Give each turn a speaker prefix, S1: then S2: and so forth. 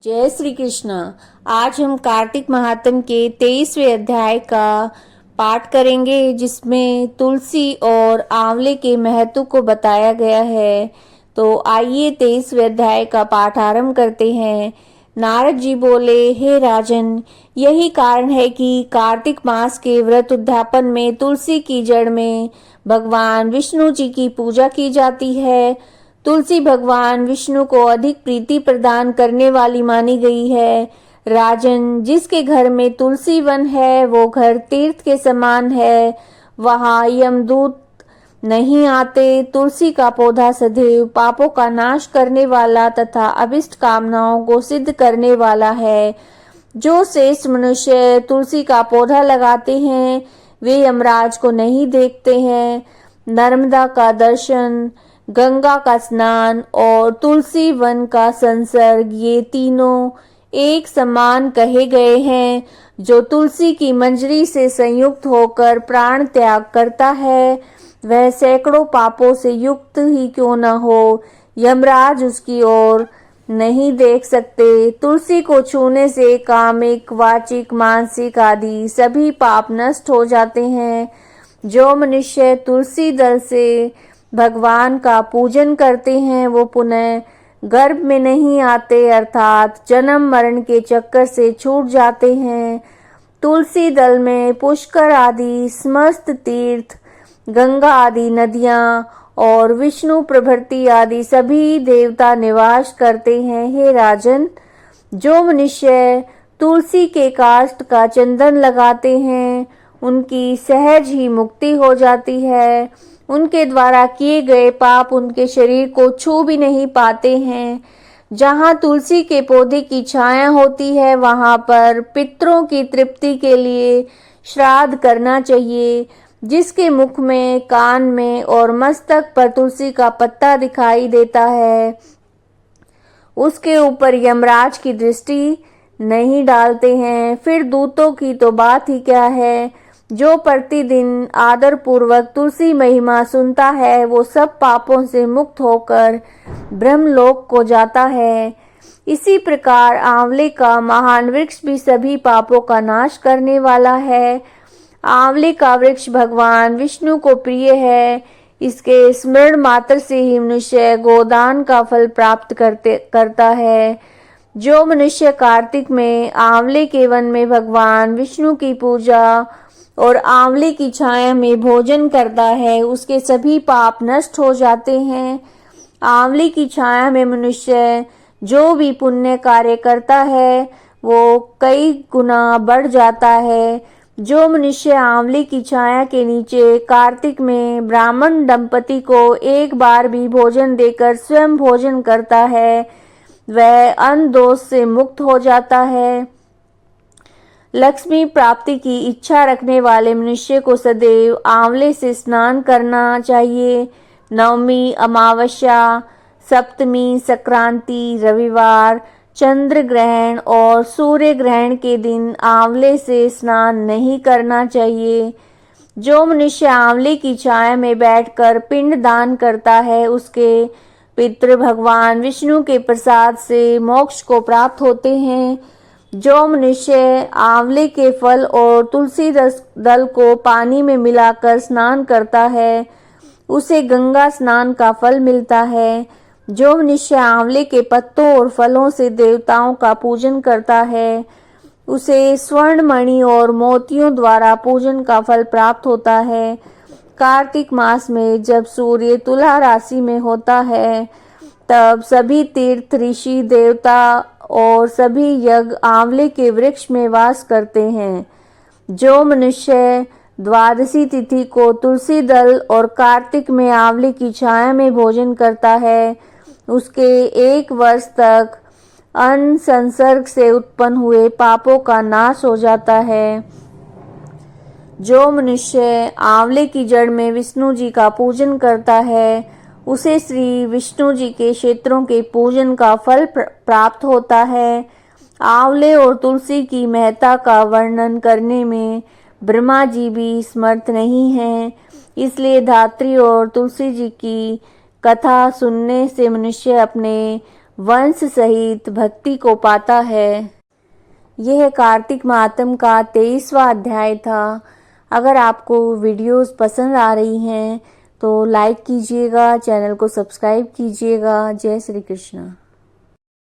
S1: जय श्री कृष्ण। आज हम कार्तिक महात्म के 23वें अध्याय का पाठ करेंगे, जिसमें तुलसी और आंवले के महत्व को बताया गया है। तो आइए 23वें अध्याय का पाठ आरंभ करते हैं। नारद जी बोले, हे राजन, यही कारण है कि कार्तिक मास के व्रत उद्यापन में तुलसी की जड़ में भगवान विष्णु जी की पूजा की जाती है। तुलसी भगवान विष्णु को अधिक प्रीति प्रदान करने वाली मानी गई है। राजन, जिसके घर में तुलसी वन है वो घर तीर्थ के समान है। वहाँ यमदूत नहीं आते। तुलसी का पौधा सदैव पापों का नाश करने वाला तथा अभिष्ट कामनाओं को सिद्ध करने वाला है। जो श्रेष्ठ मनुष्य तुलसी का पौधा लगाते हैं वे यमराज को नहीं देखते हैं। नर्मदा का दर्शन, गंगा का स्नान और तुलसी वन का संसर्ग, ये तीनों एक समान कहे गए हैं। जो तुलसी की मंजरी से संयुक्त होकर प्राण त्याग करता है वह सैकड़ों पापों से युक्त ही क्यों न हो, यमराज उसकी ओर नहीं देख सकते। तुलसी को छूने से कामिक, वाचिक, मानसिक आदि सभी पाप नष्ट हो जाते हैं। जो मनुष्य तुलसी दल से भगवान का पूजन करते हैं वो पुनः गर्भ में नहीं आते, अर्थात जन्म मरण के चक्कर से छूट जाते हैं। तुलसी दल में पुष्कर आदि समस्त तीर्थ, गंगा आदि नदियां और विष्णु प्रभृति आदि सभी देवता निवास करते हैं। हे राजन, जो मनुष्य तुलसी के काष्ठ का चंदन लगाते हैं उनकी सहज ही मुक्ति हो जाती है। उनके द्वारा किए गए पाप उनके शरीर को छू भी नहीं पाते हैं। जहाँ तुलसी के पौधे की छाया होती है वहाँ पर पितरों की तृप्ति के लिए श्राद्ध करना चाहिए। जिसके मुख में, कान में और मस्तक पर तुलसी का पत्ता दिखाई देता है उसके ऊपर यमराज की दृष्टि नहीं डालते हैं। फिर दूतों की तो बात ही क्या है। जो प्रतिदिन आदर पूर्वक तुलसी महिमा सुनता है वो सब पापों से मुक्त होकर ब्रह्मलोक को जाता है। इसी प्रकार आंवले का महान वृक्ष भी सभी पापों का नाश करने वाला है। आंवले का वृक्ष भगवान विष्णु को प्रिय है। इसके स्मरण मात्र से ही मनुष्य गोदान का फल प्राप्त करता है। जो मनुष्य कार्तिक में आंवले के वन में भगवान विष्णु की पूजा और आंवले की छाया में भोजन करता है उसके सभी पाप नष्ट हो जाते हैं। आंवले की छाया में मनुष्य जो भी पुण्य कार्य करता है वो कई गुना बढ़ जाता है। जो मनुष्य आंवले की छाया के नीचे कार्तिक में ब्राह्मण दंपति को एक बार भी भोजन देकर स्वयं भोजन करता है वह अन्न दोष से मुक्त हो जाता है। लक्ष्मी प्राप्ति की इच्छा रखने वाले मनुष्य को सदैव आंवले से स्नान करना चाहिए। नवमी, अमावस्या, सप्तमी, संक्रांति, रविवार, चंद्र ग्रहण और सूर्य ग्रहण के दिन आंवले से स्नान नहीं करना चाहिए। जो मनुष्य आंवले की छाया में बैठकर पिंड दान करता है उसके पितृ भगवान विष्णु के प्रसाद से मोक्ष को प्राप्त होते हैं। जो मनुष्य आंवले के फल और तुलसी दल को पानी में मिलाकर स्नान करता है उसे गंगा स्नान का फल मिलता है। जो मनुष्य आंवले के पत्तों और फलों से देवताओं का पूजन करता है उसे स्वर्ण मणि और मोतियों द्वारा पूजन का फल प्राप्त होता है। कार्तिक मास में जब सूर्य तुला राशि में होता है तब सभी तीर्थ, ऋषि, देवता और सभी यज्ञ आंवले के वृक्ष में वास करते हैं। जो मनुष्य द्वादशी तिथि को तुलसी दल और कार्तिक में आंवले की छाया में भोजन करता है उसके 1 वर्ष तक अन्न संसर्ग से उत्पन्न हुए पापों का नाश हो जाता है। जो मनुष्य आंवले की जड़ में विष्णु जी का पूजन करता है उसे श्री विष्णु जी के क्षेत्रों के पूजन का फल प्राप्त होता है। आंवले और तुलसी की महत्ता का वर्णन करने में ब्रह्मा जी भी समर्थ नहीं हैं। इसलिए धात्री और तुलसी जी की कथा सुनने से मनुष्य अपने वंश सहित भक्ति को पाता है। यह कार्तिक महात्म का 23वां अध्याय था। अगर आपको वीडियोस पसंद आ रही हैं तो लाइक कीजिएगा, चैनल को सब्सक्राइब कीजिएगा। जय श्री कृष्ण।